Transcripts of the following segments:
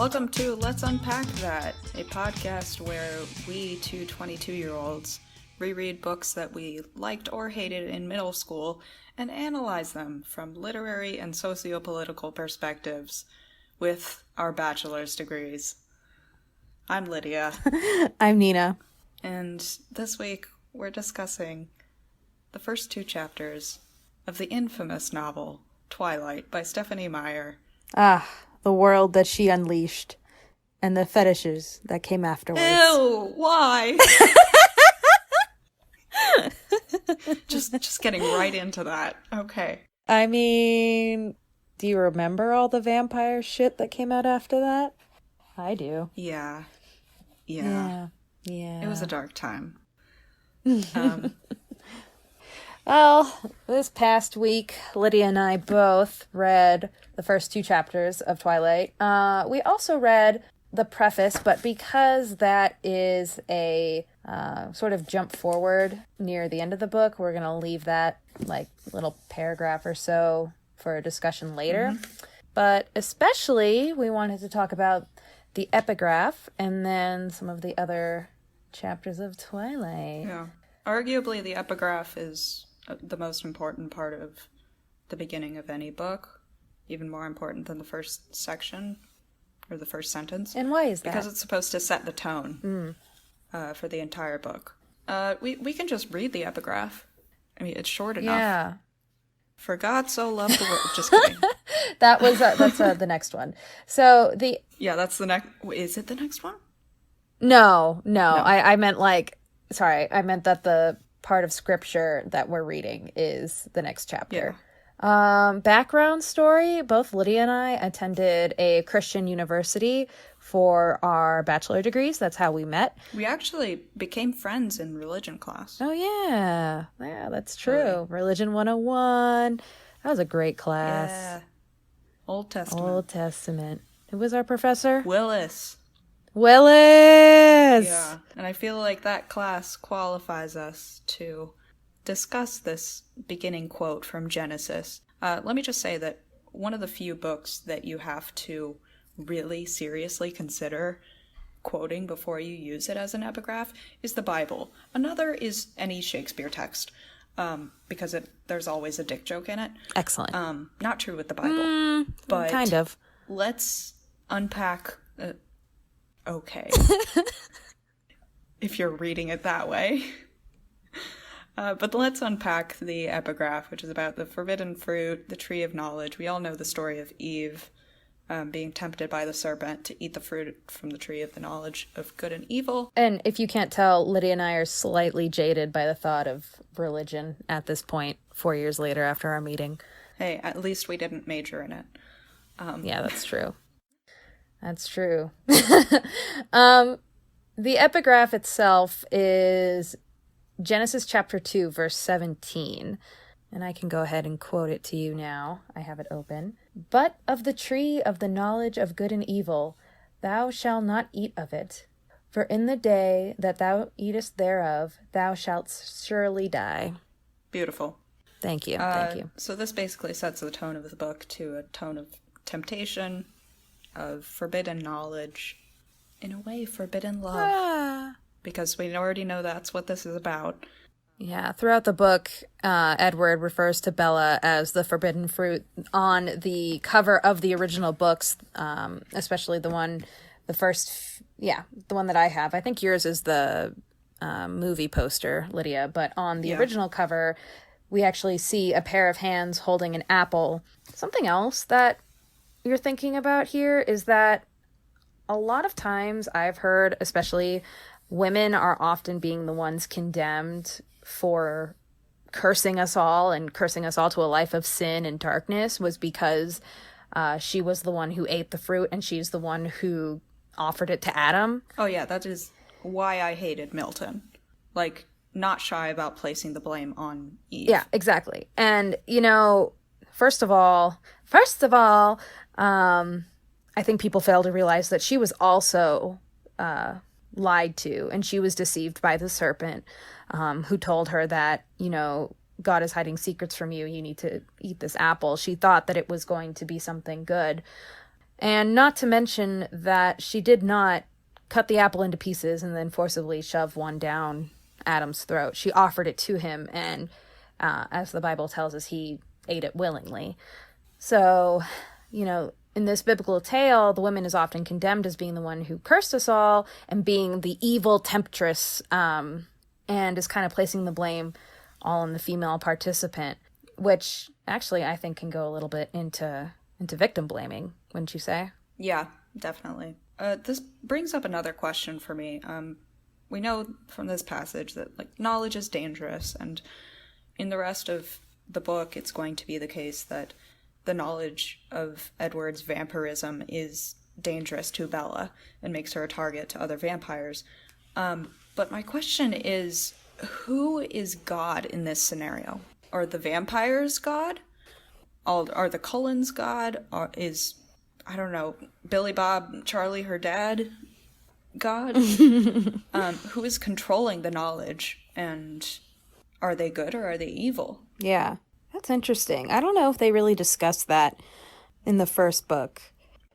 Welcome to Let's Unpack That, a podcast where we, two 22-year-olds, reread books that we liked or hated in middle school and analyze them from literary and socio-political perspectives with our bachelor's degrees. I'm Lydia. I'm Nenah. And this week we're discussing the first two chapters of the infamous novel Twilight by Stephenie Meyer. Ah, the world that she unleashed and the fetishes that came afterwards. Ew, why? just getting right into that. Okay. I mean, do you remember all the vampire shit that came out after that? I do. Yeah. Yeah. It was a dark time. Well, this past week, Lydia and I both read the first two chapters of Twilight. We also read the preface, but because that is a sort of jump forward near the end of the book, we're going to leave that like little paragraph or so for a discussion later. Mm-hmm. But especially, we wanted to talk about the epigraph and then some of the other chapters of Twilight. Yeah. Arguably, the epigraph is the most important part of the beginning of any book, even more important than the first section or the first sentence. And why is that? Because it's supposed to set the tone for the entire book. We can just read the epigraph. I mean, it's short enough. Yeah. For God so loved the world. Just kidding. That's the next one. So that's the next. Is it the next one? No. I meant I meant that the part of scripture that we're reading is the next chapter. Yeah. Background story, both Lydia and I attended a Christian university for our bachelor degrees. That's how we met. We actually became friends in religion class. Oh, yeah. Yeah, that's true. Really? Religion 101. That was a great class. Yeah. Old Testament. Who was our professor? Willis. Yeah. And I feel like that class qualifies us to discuss this beginning quote from Genesis. Let me just say that one of the few books that you have to really seriously consider quoting before you use it as an epigraph is the Bible. Another is any Shakespeare text, because there's always a dick joke in it. Excellent. Not true with the Bible, but kind of. Let's unpack... okay. If you're reading it that way. But let's unpack the epigraph, which is about the forbidden fruit, the tree of knowledge. We all know the story of Eve being tempted by the serpent to eat the fruit from the tree of the knowledge of good and evil. And if you can't tell, Lydia and I are slightly jaded by the thought of religion at this point, 4 years later after our meeting. Hey, at least we didn't major in it. Yeah, that's true. That's true. The epigraph itself is Genesis chapter 2, verse 17. And I can go ahead and quote it to you now. I have it open. But of the tree of the knowledge of good and evil, thou shalt not eat of it. For in the day that thou eatest thereof, thou shalt surely die. Beautiful. Thank you. So this basically sets the tone of the book to a tone of temptation, of forbidden knowledge, in a way, forbidden love. Because we already know that's what this is about. Yeah, throughout the book, Edward refers to Bella as the forbidden fruit on the cover of the original books, especially the one that I have. I think yours is the movie poster, Lydia, but on the original cover, we actually see a pair of hands holding an apple. Something else that you're thinking about here is that a lot of times I've heard, especially women are often being the ones condemned for cursing us all to a life of sin and darkness was because she was the one who ate the fruit and she's the one who offered it to Adam. Oh yeah, that is why I hated Milton. Like, not shy about placing the blame on Eve. Yeah, exactly. And, first of all, I think people fail to realize that she was also lied to, and she was deceived by the serpent, who told her that, God is hiding secrets from you. You need to eat this apple. She thought that it was going to be something good. And not to mention that she did not cut the apple into pieces and then forcibly shove one down Adam's throat. She offered it to him, and as the Bible tells us, he ate it willingly. So, in this biblical tale, the woman is often condemned as being the one who cursed us all and being the evil temptress, and is kind of placing the blame all on the female participant, which actually I think can go a little bit into victim blaming, wouldn't you say? Yeah, definitely. This brings up another question for me. We know from this passage that knowledge is dangerous, and in the rest of the book, it's going to be the case that the knowledge of Edward's vampirism is dangerous to Bella and makes her a target to other vampires. But my question is, who is God in this scenario? Are the vampires God? Are the Cullens God? Is, I don't know, Billy Bob, Charlie, her dad God? Who is controlling the knowledge? And are they good or are they evil? Yeah, that's interesting. I don't know if they really discussed that in the first book.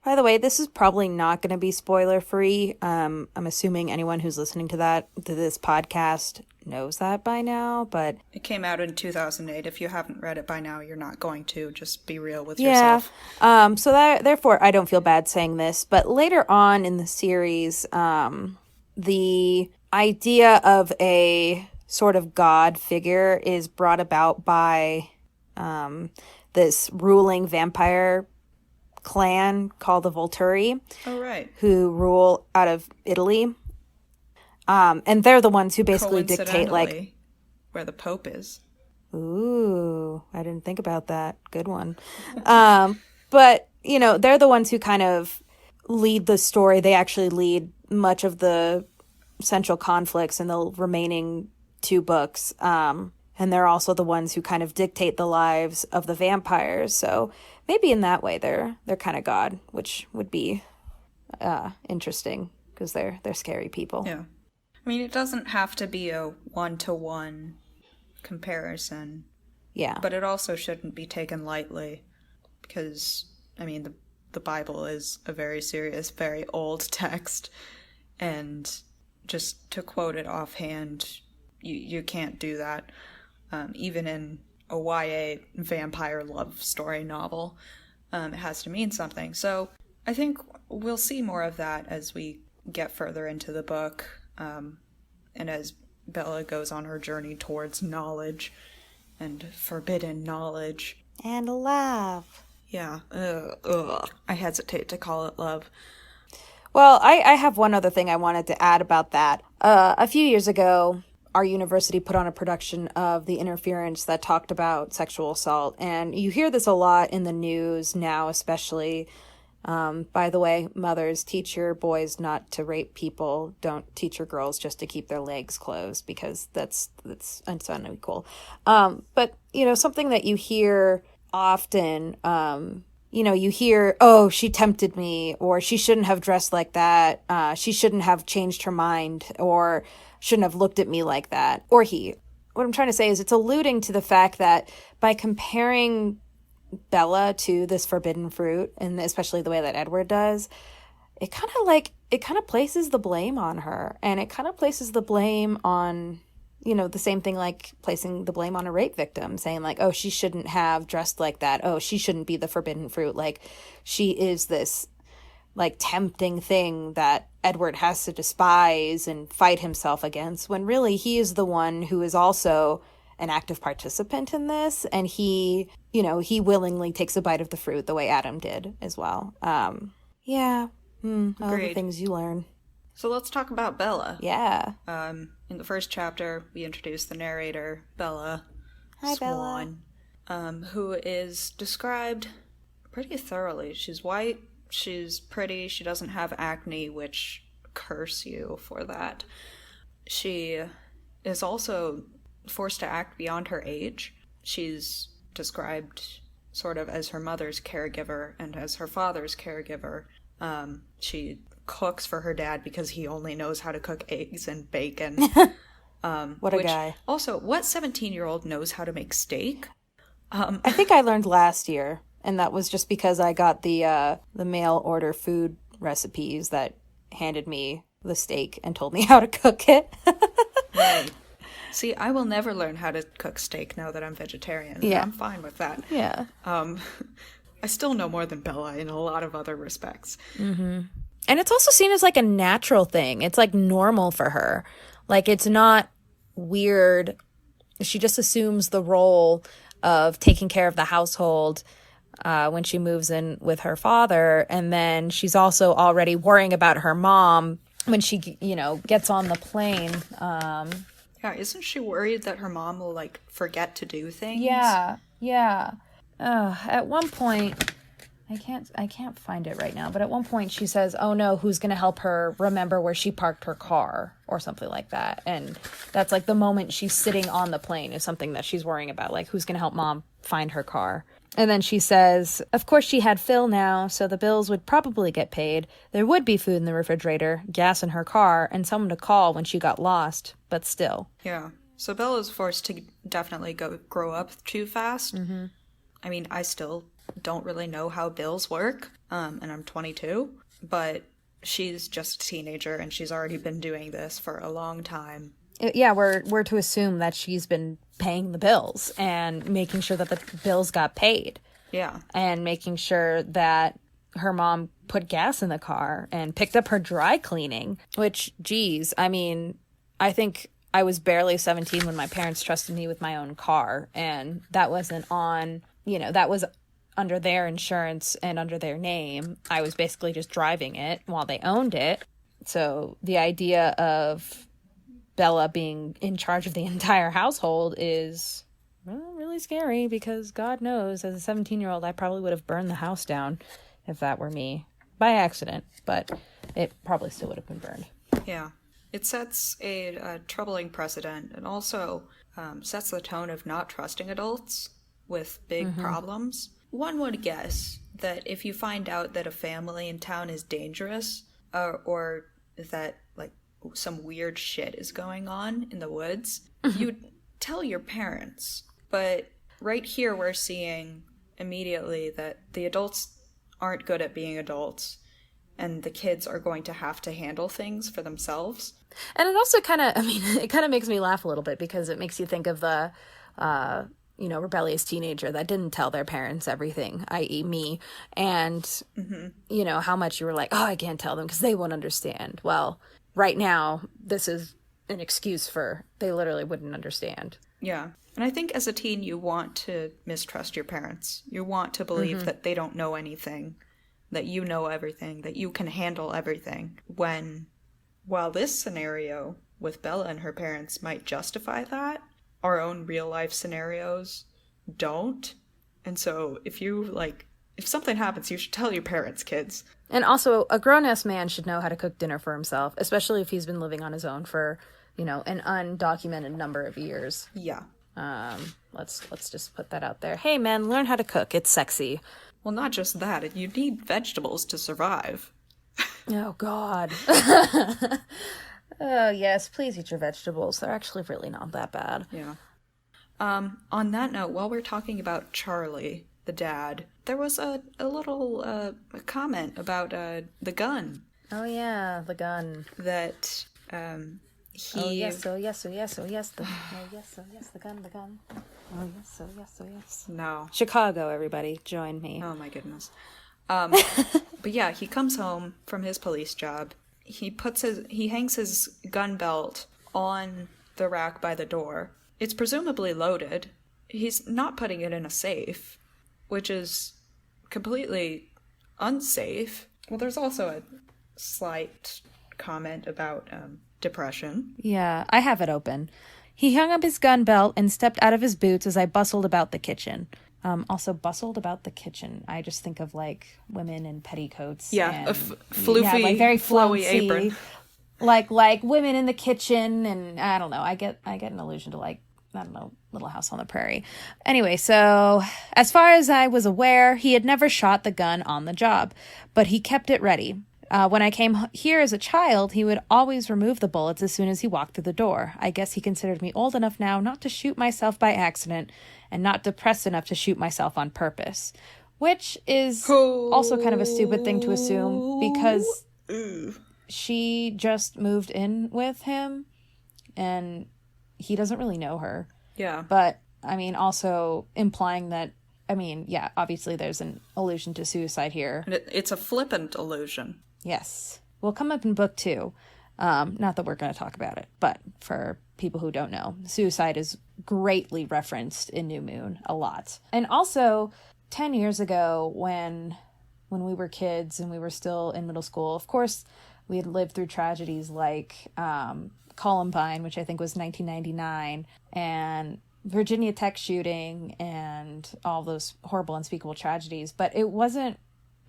By the way, this is probably not going to be spoiler free. I'm assuming anyone who's listening to this podcast knows that by now, but it came out in 2008. If you haven't read it by now, you're not going to. Just be real with yourself. So therefore, I don't feel bad saying this, but later on in the series, the idea of a sort of god figure is brought about by this ruling vampire clan called the Volturi. Oh, right. Who rule out of Italy. And they're the ones who basically dictate, where the Pope is. Ooh, I didn't think about that. Good one. But, they're the ones who kind of lead the story. They actually lead much of the central conflicts in the remaining 2 books. And they're also the ones who kind of dictate the lives of the vampires. So maybe in that way they're kind of God, which would be interesting because they're scary people. Yeah. I mean, it doesn't have to be a one-to-one comparison. Yeah. But it also shouldn't be taken lightly because, I mean, the Bible is a very serious, very old text. And just to quote it offhand, you can't do that. Even in a YA vampire love story novel, it has to mean something. So I think we'll see more of that as we get further into the book. And as Bella goes on her journey towards knowledge and forbidden knowledge. And love. Yeah. I hesitate to call it love. Well, I have one other thing I wanted to add about that. A few years ago, our university put on a production of The Interference that talked about sexual assault. And you hear this a lot in the news now, especially. By the way, mothers, teach your boys not to rape people. Don't teach your girls just to keep their legs closed because that's unequal. But, something that you hear often, you hear, oh, she tempted me, or she shouldn't have dressed like that. She shouldn't have changed her mind, or shouldn't have looked at me like that. Or he. What I'm trying to say is it's alluding to the fact that by comparing Bella to this forbidden fruit, and especially the way that Edward does, it kind of places the blame on her, and it kind of places the blame on, the same thing like placing the blame on a rape victim, saying oh, she shouldn't have dressed like that, oh, she shouldn't be the forbidden fruit, she is this tempting thing that Edward has to despise and fight himself against, when really he is the one who is also an active participant in this, and he willingly takes a bite of the fruit the way Adam did as well. All the things you learn. So let's talk about Bella. Yeah. In the first chapter, we introduce the narrator, Bella. Hi, Swan, Bella. Who is described pretty thoroughly. She's white, she's pretty, she doesn't have acne, which curse you for that. She is also forced to act beyond her age. She's described sort of as her mother's caregiver and as her father's caregiver. She cooks for her dad because he only knows how to cook eggs and bacon. What a guy. Also, what 17-year-old knows how to make steak? I think I learned last year. And that was just because I got the mail order food recipes that handed me the steak and told me how to cook it. Right. See, I will never learn how to cook steak now that I'm vegetarian. Yeah. I'm fine with that. Yeah. I still know more than Bella in a lot of other respects. Mm-hmm. And it's also seen as like a natural thing. It's like normal for her. Like, it's not weird. She just assumes the role of taking care of the household when she moves in with her father. And then she's also already worrying about her mom when she, gets on the plane. Yeah, isn't she worried that her mom will, like, forget to do things? Yeah. At one point, I can't find it right now, but at one point she says, "Oh no, who's going to help her remember where she parked her car?" or something like that. And that's like the moment she's sitting on the plane is something that she's worrying about, like who's going to help mom find her car. And then she says, of course she had Phil now, so the bills would probably get paid. There would be food in the refrigerator, gas in her car, and someone to call when she got lost, but still. Yeah. So Bella's forced to definitely grow up too fast. Mm-hmm. I mean, I still don't really know how bills work, and I'm 22, but she's just a teenager and she's already been doing this for a long time. Yeah, we're to assume that she's been paying the bills and making sure that the bills got paid. Yeah. And making sure that her mom put gas in the car and picked up her dry cleaning, which, geez, I mean, I think I was barely 17 when my parents trusted me with my own car, and that wasn't on, that was under their insurance and under their name. I was basically just driving it while they owned it. So the idea of Bella being in charge of the entire household is really scary, because God knows, as a 17-year-old, I probably would have burned the house down if that were me, by accident, but it probably still would have been burned. Yeah. It sets a troubling precedent, and also sets the tone of not trusting adults with big problems. One would guess that if you find out that a family in town is dangerous, or that, like, some weird shit is going on in the woods, you'd tell your parents. But right here we're seeing immediately that the adults aren't good at being adults, and the kids are going to have to handle things for themselves. And it also it kind of makes me laugh a little bit, because it makes you think of the, rebellious teenager that didn't tell their parents everything, i.e. me, and, how much you were like, oh, I can't tell them because they won't understand. Well, right now, this is an excuse for they literally wouldn't understand. Yeah. And I think as a teen, you want to mistrust your parents. You want to believe that they don't know anything, that you know everything, that you can handle everything. While this scenario with Bella and her parents might justify that, our own real life scenarios don't. And so if something happens, you should tell your parents, kids. And also, a grown-ass man should know how to cook dinner for himself, especially if he's been living on his own for, an undocumented number of years. Yeah. Let's just put that out there. Hey, man, learn how to cook. It's sexy. Well, not just that. You need vegetables to survive. Oh, God. Oh, yes, please eat your vegetables. They're actually really not that bad. Yeah. On that note, while we're talking about Charlie, the dad, there was a little comment about the gun. Oh, yeah, the gun. That he... Oh, yes, oh, yes, oh, yes, oh, yes, the gun. Oh, yes, oh, yes, oh, yes. No. Chicago, everybody, join me. Oh, my goodness. But yeah, he comes home from his police job. He hangs his gun belt on the rack by the door. It's presumably loaded. He's not putting it in a safe, which is completely unsafe. Well, there's also a slight comment about depression. Yeah, I have it open. He hung up his gun belt and stepped out of his boots as I bustled about the kitchen. Also, bustled about the kitchen. I just think of, like, women in petticoats. Yeah, and, a floofy, like, very flowy flouncy, apron. Like women in the kitchen, and I don't know. I get an allusion to, like, I don't know, Little House on the Prairie. Anyway, so as far as I was aware, he had never shot the gun on the job, but he kept it ready. When I came here as a child, he would always remove the bullets as soon as he walked through the door. I guess he considered me old enough now not to shoot myself by accident and not depressed enough to shoot myself on purpose. which is also kind of a stupid thing to assume because she just moved in with him and he doesn't really know her. Yeah. But, I mean, also implying that, I mean, yeah, obviously there's an allusion to suicide here. And it's a flippant allusion. Yes. Will come up in book 2. Not that we're going to talk about it, but for people who don't know, suicide is greatly referenced in New Moon a lot. And also, 10 years ago when we were kids and we were still in middle school, of course, we had lived through tragedies like Columbine, which I think was 1999, and Virginia Tech shooting and all those horrible, unspeakable tragedies. But it wasn't,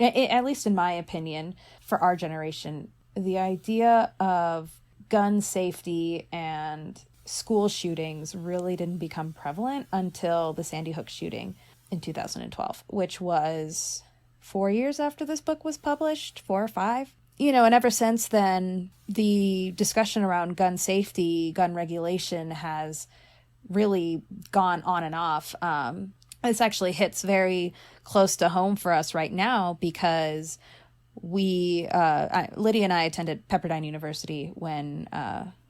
at least in my opinion, for our generation, the idea of gun safety and school shootings really didn't become prevalent until the Sandy Hook shooting in 2012, which was 4 years after this book was published, 4 or 5. You know, and ever since then, the discussion around gun safety, gun regulation has really gone on and off. This actually hits very close to home for us right now because Lydia and I attended Pepperdine University when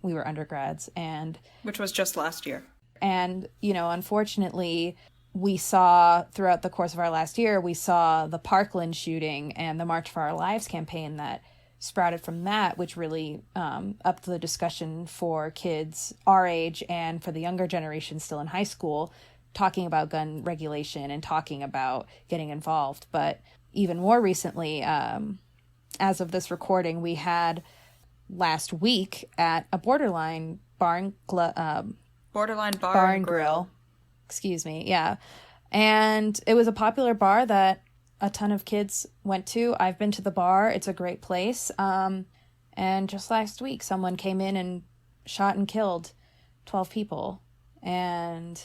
we were undergrads, and which was just last year. And, you know, unfortunately, we saw throughout the course of our last year, we saw the Parkland shooting and the March for Our Lives campaign that sprouted from that, which really upped the discussion for kids our age and for the younger generation still in high school, talking about gun regulation and talking about getting involved. But even more recently, as of this recording, we had last week at a Borderline Bar and Grill. Excuse me, yeah. And it was a popular bar that a ton of kids went to. I've been to the bar. It's a great place. And just last week, someone came in and shot and killed 12 people. And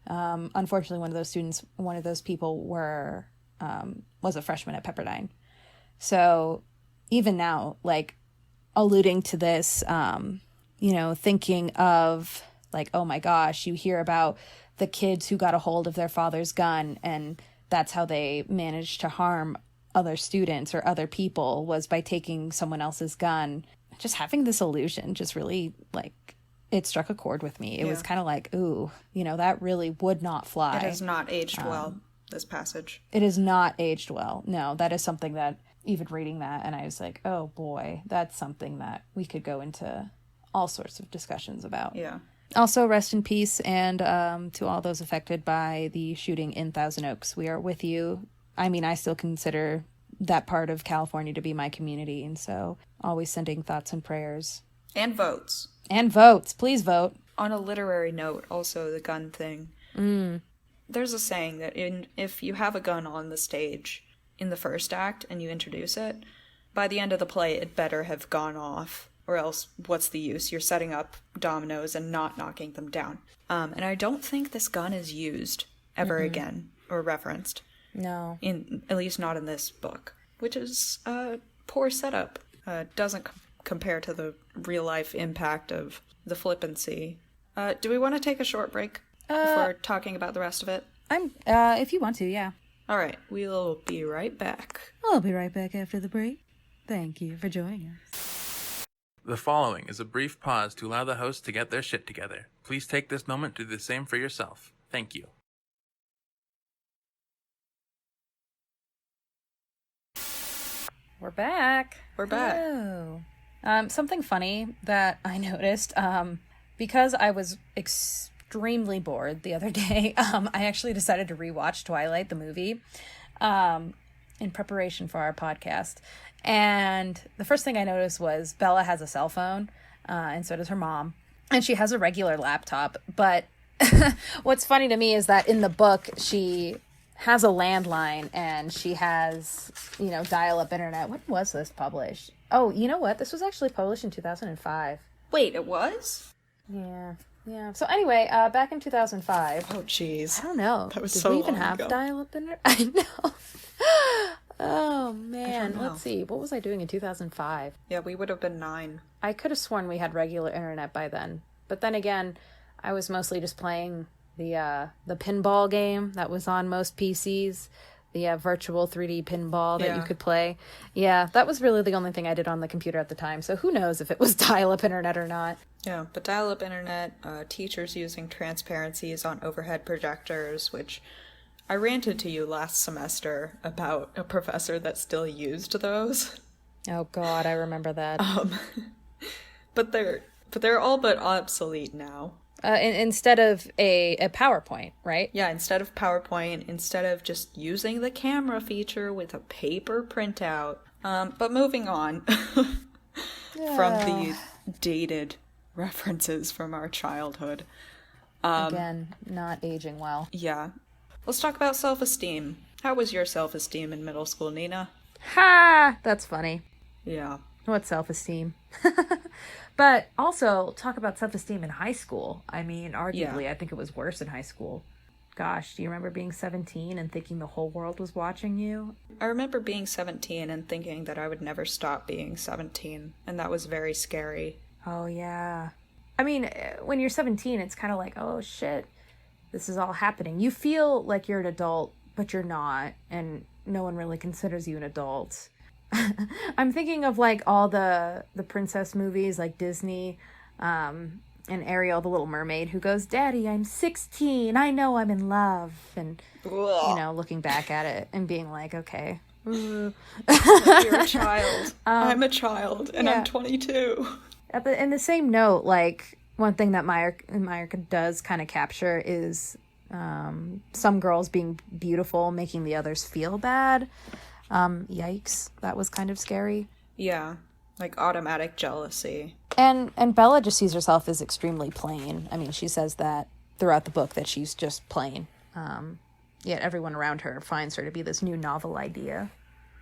unfortunately, one of those people was a freshman at Pepperdine. So even now, like, alluding to this, thinking of, like, oh my gosh, you hear about the kids who got a hold of their father's gun and that's how they managed to harm other students or other people, was by taking someone else's gun. Just having this illusion just really, like, it struck a chord with me. It was kind of like, ooh, that really would not fly. It has not aged well, this passage. It has not aged well. No, that is something that, even reading that, and I was like, oh boy, that's something that we could go into all sorts of discussions about. Yeah. Also, rest in peace, and to all those affected by the shooting in Thousand Oaks. We are with you. I mean, I still consider that part of California to be my community, and so always sending thoughts and prayers. And votes. And votes. Please vote. On a literary note, also the gun thing. There's a saying that if you have a gun on the stage in the first act and you introduce it, by the end of the play it better have gone off. Or else, what's the use? You're setting up dominoes and not knocking them down. And I don't think this gun is used ever again, or referenced. No. At least not in this book. Which is a poor setup. Doesn't compare to the real-life impact of the flippancy. Do we want to take a short break before talking about the rest of it? If you want to, yeah. All right, we'll be right back. I'll be right back after the break. Thank you for joining us. The following is a brief pause to allow the host to get their shit together. Please take this moment to do the same for yourself. Thank you. We're back. Hello. Something funny that I noticed, because I was extremely bored the other day, I actually decided to rewatch Twilight, the movie, in preparation for our podcast. And the first thing I noticed was Bella has a cell phone, and so does her mom. And she has a regular laptop. But what's funny to me is that in the book, she has a landline and she has, dial-up internet. When was this published? Oh, you know what? This was actually published in 2005. Wait, it was? Yeah. So anyway, back in 2005. Oh, jeez. I don't know. That was Did so we even long have ago. dial-up internet? I know. Oh, man. know. Let's see. What was I doing in 2005? Yeah, we would have been 9. I could have sworn we had regular internet by then. But then again, I was mostly just playing the pinball game that was on most PCs. the virtual 3D pinball that you could play. Yeah, that was really the only thing I did on the computer at the time. So who knows if it was dial-up internet or not. Yeah, but dial-up internet, teachers using transparencies on overhead projectors, which I ranted to you last semester about a professor that still used those. Oh God, I remember that. But they're all but obsolete now. Instead of a PowerPoint, right? Yeah, instead of PowerPoint, instead of just using the camera feature with a paper printout. But moving on from the dated references from our childhood. Again, not aging well. Yeah. Let's talk about self-esteem. How was your self-esteem in middle school, Nenah? Ha! That's funny. Yeah. What self-esteem? But also, talk about self-esteem in high school. I mean, arguably, I think it was worse in high school. Gosh, do you remember being 17 and thinking the whole world was watching you? I remember being 17 and thinking that I would never stop being 17, and that was very scary. Oh, yeah. I mean, when you're 17, it's kind of like, oh, shit, this is all happening. You feel like you're an adult, but you're not, and no one really considers you an adult. I'm thinking of like all the princess movies like Disney and Ariel the Little Mermaid who goes, Daddy, I'm 16, I know I'm in love, and looking back at it and being like, okay. You're a child. I'm a child and I'm 22. In the same note, like one thing that Meyer does kind of capture is some girls being beautiful making the others feel bad. Yikes, that was kind of scary. Yeah, like automatic jealousy. And Bella just sees herself as extremely plain. I mean, she says that throughout the book that she's just plain. Yet everyone around her finds her to be this new novel idea.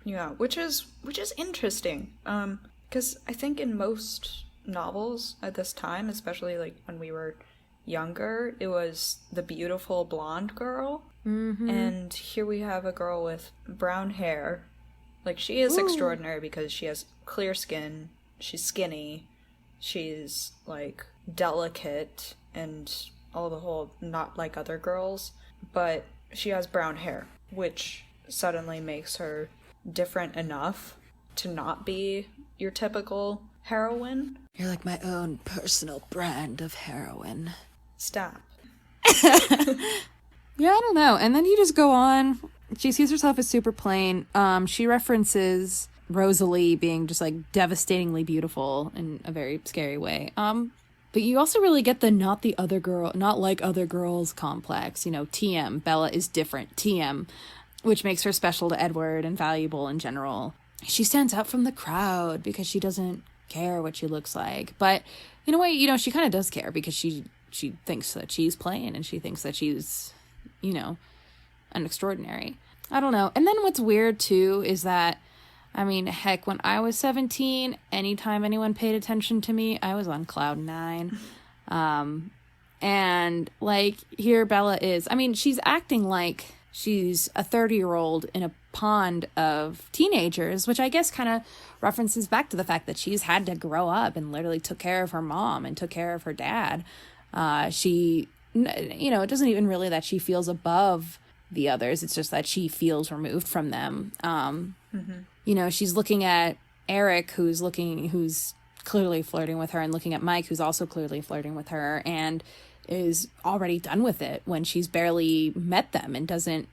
Yeah, which is interesting. Because I think in most novels at this time, especially like when we were younger, it was the beautiful blonde girl. Mm-hmm. And here we have a girl with brown hair. Like, she is extraordinary because she has clear skin, she's skinny, she's, like, delicate, and all the whole not like other girls, but she has brown hair, which suddenly makes her different enough to not be your typical heroine. You're like my own personal brand of heroine. Stop. Yeah, I don't know. And then you just go on. She sees herself as super plain. She references Rosalie being just like devastatingly beautiful in a very scary way. But you also really get the not like other girls complex. You know, TM, Bella is different. TM, which makes her special to Edward and valuable in general. She stands out from the crowd because she doesn't care what she looks like. But in a way, you know, she kind of does care because she thinks that she's plain and she thinks that she's, you know, an extraordinary. I don't know. And then what's weird too is that, I mean, heck, when I was 17, anytime anyone paid attention to me, I was on cloud 9. And like here Bella is, I mean, she's acting like she's a 30-year-old in a pond of teenagers, which I guess kind of references back to the fact that she's had to grow up and literally took care of her mom and took care of her dad. She, you know, it doesn't even really that she feels above the others. It's just that she feels removed from them. You know, she's looking at Eric, who's clearly flirting with her, and looking at Mike, who's also clearly flirting with her, and is already done with it when she's barely met them and doesn't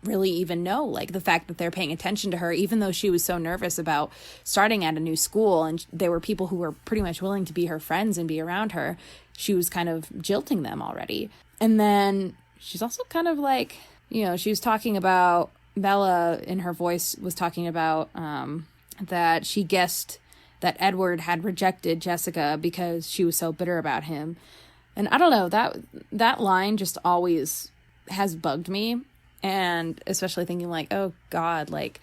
really even know, like, the fact that they're paying attention to her, even though she was so nervous about starting at a new school and there were people who were pretty much willing to be her friends and be around her. She was kind of jilting them already. And then she's also kind of like, you know, she was talking about, Bella in her voice was talking about that she guessed that Edward had rejected Jessica because she was so bitter about him. And I don't know, that line just always has bugged me. And especially thinking like, oh God, like,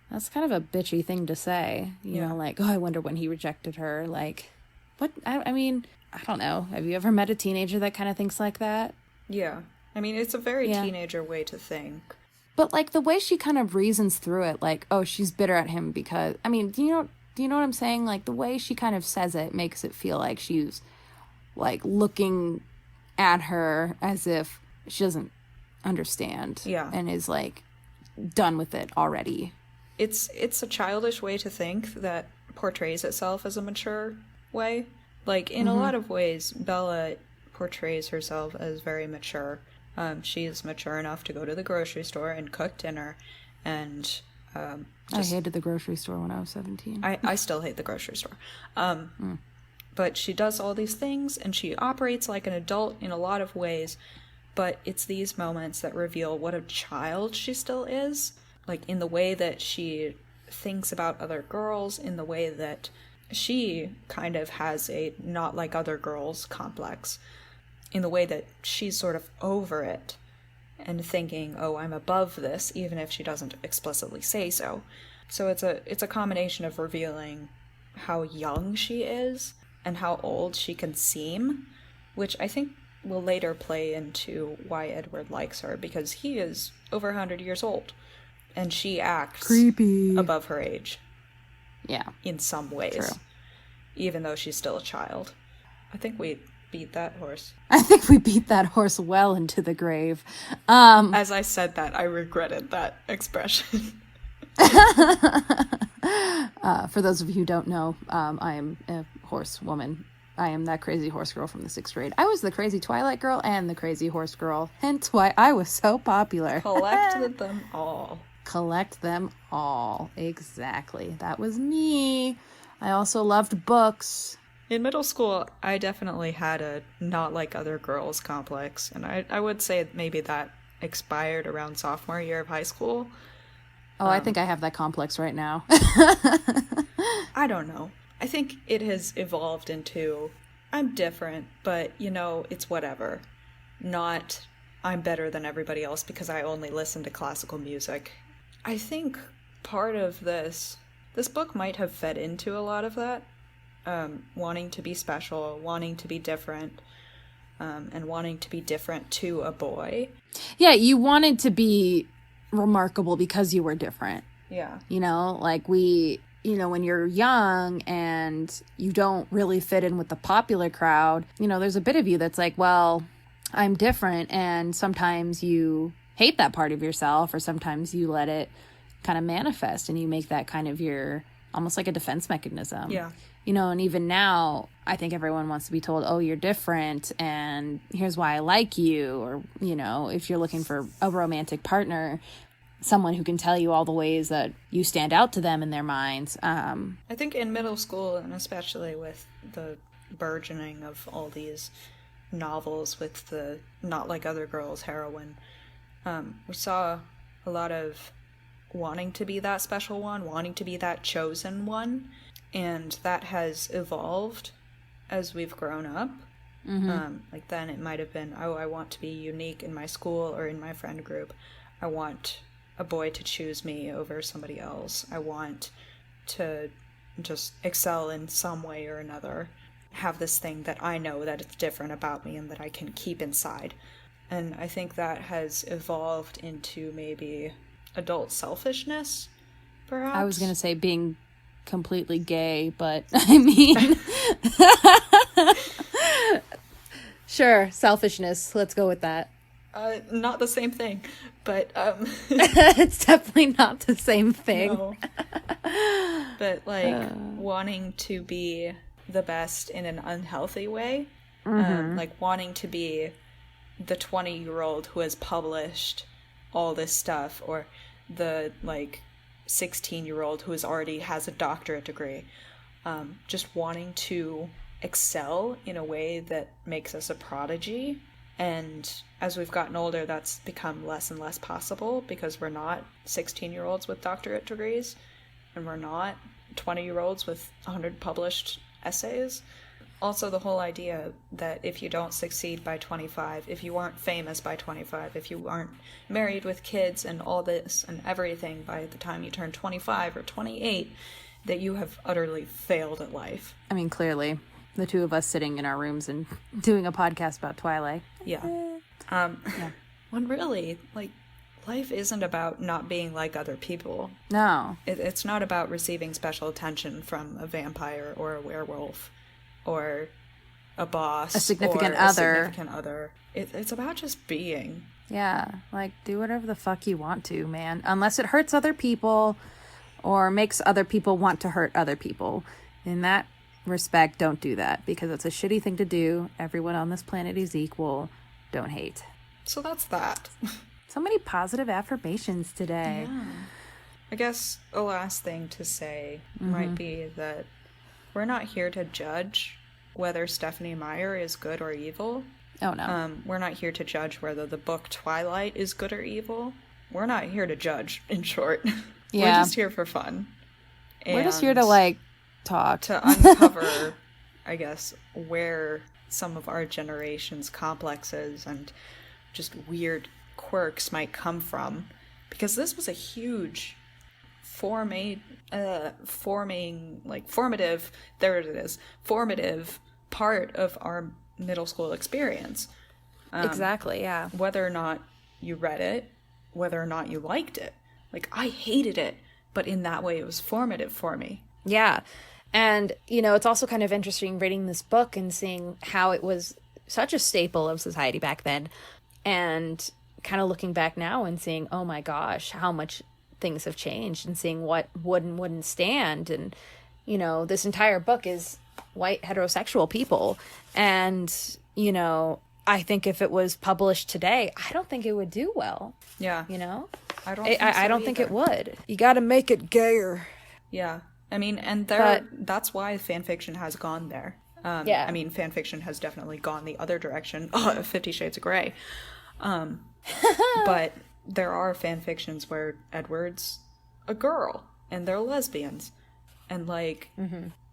that's kind of a bitchy thing to say. You know, like, oh, I wonder when he rejected her. Like, what? I mean, I don't know. Have you ever met a teenager that kind of thinks like that? Yeah. I mean, it's a very teenager way to think. But, like, the way she kind of reasons through it, like, oh, she's bitter at him because, I mean, do you know what I'm saying? Like, the way she kind of says it makes it feel like she's, like, looking at her as if she doesn't understand. Yeah. And is, like, done with it already. It's a childish way to think that portrays itself as a mature way. Like, in a lot of ways, Bella portrays herself as very mature. She is mature enough to go to the grocery store and cook dinner, and I hated the grocery store when I was 17. I still hate the grocery store. But she does all these things, and she operates like an adult in a lot of ways, but it's these moments that reveal what a child she still is. Like, in the way that she thinks about other girls, in the way that she kind of has a not like other girls complex, in the way that she's sort of over it and thinking, oh, I'm above this, even if she doesn't explicitly say so. So it's a combination of revealing how young she is and how old she can seem, which I think will later play into why Edward likes her, because he is over 100 years old. And she acts creepy above her age. Yeah. In some ways. True. Even though she's still a child. I think we beat that horse. I think we beat that horse well into the grave. As I said that, I regretted that expression. For those of you who don't know, I am a horse woman. I am that crazy horse girl from the 6th grade. I was the crazy Twilight girl and the crazy horse girl. Hence why I was so popular. Collected them all. Collect them all. Exactly. That was me. I also loved books. In middle school, I definitely had a not like other girls complex. And I would say maybe that expired around sophomore year of high school. Oh, I think I have that complex right now. I don't know. I think it has evolved into, I'm different, but, it's whatever. Not, I'm better than everybody else because I only listen to classical music. I think part of this book might have fed into a lot of that. Wanting to be special, wanting to be different, and wanting to be different to a boy. Yeah, you wanted to be remarkable because you were different. Yeah. Like when you're young and you don't really fit in with the popular crowd, there's a bit of you that's like, well, I'm different, and sometimes you hate that part of yourself, or sometimes you let it kind of manifest and you make that kind of your, almost like a defense mechanism. Yeah. And even now, I think everyone wants to be told, oh, you're different, and here's why I like you. Or, if you're looking for a romantic partner, someone who can tell you all the ways that you stand out to them in their minds. I think in middle school, and especially with the burgeoning of all these novels with the not like other girls heroine, we saw a lot of wanting to be that special one, wanting to be that chosen one. And that has evolved as we've grown up. Like then it might have been, oh, I want to be unique in my school or in my friend group. I want a boy to choose me over somebody else. I want to just excel in some way or another. Have this thing that I know that it's different about me and that I can keep inside. And I think that has evolved into maybe adult selfishness, perhaps. I was going to say being completely gay, but I mean sure, selfishness, let's go with that. Not the same thing, but it's definitely not the same thing. No. But wanting to be the best in an unhealthy way, like wanting to be the 20-year-old who has published all this stuff, or the 16-year-old who already has a doctorate degree, just wanting to excel in a way that makes us a prodigy. And as we've gotten older, that's become less and less possible because we're not 16-year-olds with doctorate degrees, and we're not 20-year-olds with 100 published essays. Also, the whole idea that if you don't succeed by 25, if you aren't famous by 25, if you aren't married with kids and all this and everything by the time you turn 25 or 28, that you have utterly failed at life. I mean, clearly, the two of us sitting in our rooms and doing a podcast about Twilight. Yeah. When really, life isn't about not being like other people. No. It's not about receiving special attention from a vampire or a werewolf. Or a boss. A significant or other. A significant other. It's about just being. Yeah, like, do whatever the fuck you want to, man. Unless it hurts other people or makes other people want to hurt other people. In that respect, don't do that, because it's a shitty thing to do. Everyone on this planet is equal. Don't hate. So that's that. So many positive affirmations today. Yeah. I guess the last thing to say might be that we're not here to judge whether Stephenie Meyer is good or evil. Oh, no. We're not here to judge whether the book Twilight is good or evil. We're not here to judge, in short. Yeah. We're just here for fun. We're just here to, like, talk. To uncover, I guess, where some of our generation's complexes and just weird quirks might come from. Because this was a huge formative part of our middle school experience. Exactly, yeah. Whether or not you read it, whether or not you liked it. Like, I hated it, but in that way it was formative for me. Yeah. And, you know, it's also kind of interesting reading this book and seeing how it was such a staple of society back then. And kind of looking back now and seeing, oh my gosh, how much things have changed, and seeing what would and wouldn't stand. And, you know, this entire book is white heterosexual people. And, you know, I think if it was published today, I don't think it would do well. Yeah. You know? I don't think it would. You got to make it gayer. Yeah. I mean, and that's why fan fiction has gone there. Yeah. I mean, fan fiction has definitely gone the other direction. 50 Shades of Grey. But there are fan fictions where Edward's a girl and they're lesbians. And, like,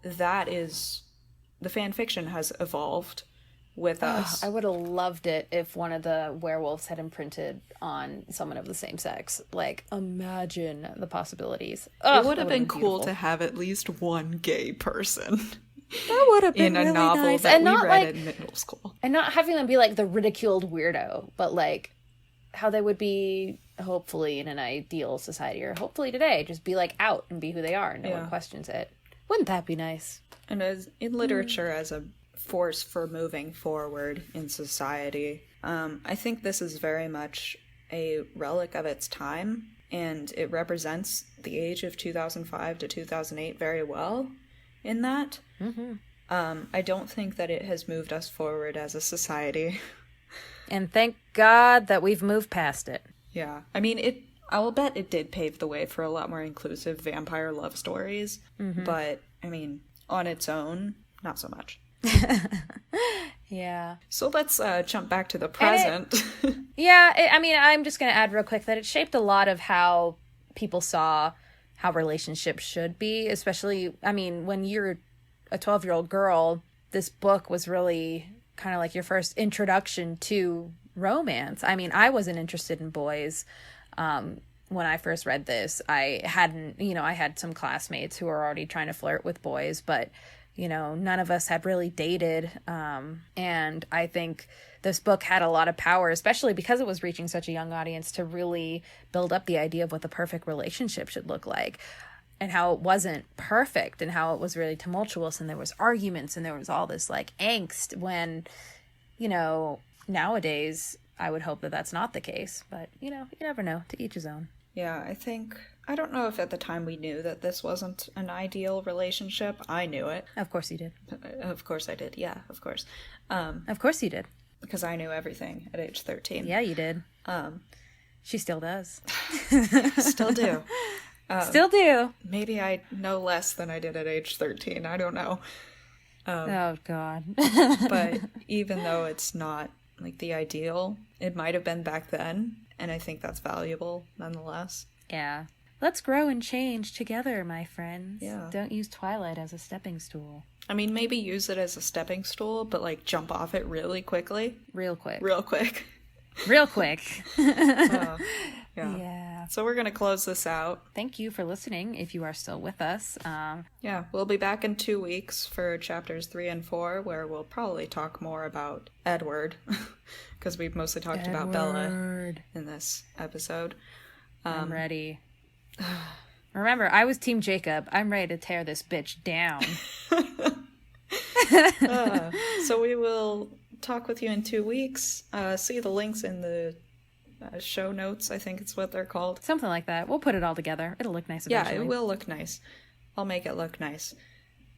that is... The fan fiction has evolved with us. I would have loved it if one of the werewolves had imprinted on someone of the same sex. Like, imagine the possibilities. It would have been cool to have at least one gay person. That would have been in a really novel nice. that And we not read like, in middle school. and not having them be like the ridiculed weirdo, but like how they would be hopefully in an ideal society, or hopefully today, just be like out and be who they are. No one questions it. Wouldn't that be nice? And as in literature as a force for moving forward in society, I think this is very much a relic of its time, and it represents the age of 2005 to 2008 very well in that. I don't think that it has moved us forward as a society. And thank God that we've moved past it. Yeah. I mean, I will bet it did pave the way for a lot more inclusive vampire love stories, but, I mean, on its own, not so much. Yeah. So let's jump back to the present. I mean, I'm just going to add real quick that it shaped a lot of how people saw how relationships should be, especially, I mean, when you're a 12-year-old girl, this book was really kind of like your first introduction to romance. I mean, I wasn't interested in boys when I first read this. I had some classmates who were already trying to flirt with boys, but, you know, none of us had really dated. And I think this book had a lot of power, especially because it was reaching such a young audience, to really build up the idea of what the perfect relationship should look like, and how it wasn't perfect, and how it was really tumultuous, and there was arguments, and there was all this like angst, when, you know, nowadays I would hope that that's not the case, but, you know, you never know. To each his own. Yeah, I don't know if at the time we knew that this wasn't an ideal relationship. I knew it. Of course you did. Of course I did. Yeah, of course. Of course you did. Because I knew everything at age 13. Yeah, you did. She still does. Still do. Still do. Maybe I know less than I did at age 13. I don't know. Oh, God. But even though it's not like the ideal, it might have been back then. And I think that's valuable nonetheless. Yeah. Let's grow and change together, my friends. Yeah. Don't use Twilight as a stepping stool. I mean, maybe use it as a stepping stool, but like jump off it really quickly. Real quick. Real quick. Real quick. Yeah. So we're going to close this out. Thank you for listening if you are still with us. Yeah, we'll be back in 2 weeks for chapters 3 and 4, where we'll probably talk more about Edward, because we've mostly talked about Bella in this episode. I'm ready. Remember, I was Team Jacob. I'm ready to tear this bitch down. So we will talk with you in 2 weeks. See the links in the show notes, I think it's what they're called. Something like that. We'll put it all together. It'll look nice eventually. Yeah, it will look nice. I'll make it look nice.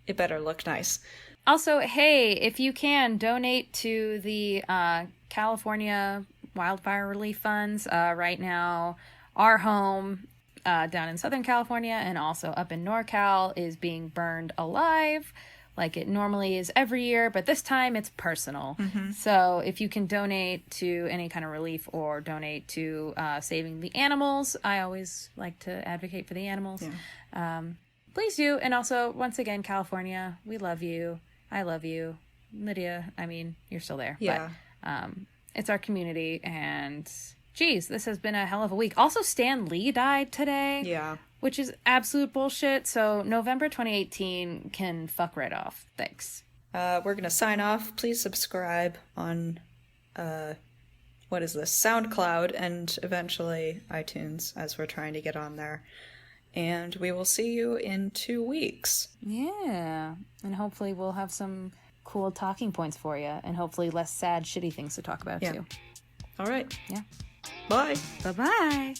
It better look nice. Also, hey, if you can, donate to the California wildfire relief funds. Right now, our home down in Southern California and also up in NorCal is being burned alive like it normally is every year, but this time it's personal. So if you can donate to any kind of relief or donate to saving the animals, I always like to advocate for the animals. Please do. And also, once again, California, we love you. I love you. Lidia, I mean, you're still there. Yeah. But it's our community, and geez, this has been a hell of a week. Also, Stan Lee died today. Yeah. Which is absolute bullshit. So November 2018 can fuck right off. Thanks. We're going to sign off. Please subscribe on, what is this? SoundCloud and eventually iTunes, as we're trying to get on there. And we will see you in 2 weeks. Yeah. And hopefully we'll have some cool talking points for you. And hopefully less sad, shitty things to talk about, too. All right. Yeah. Bye. Bye-bye.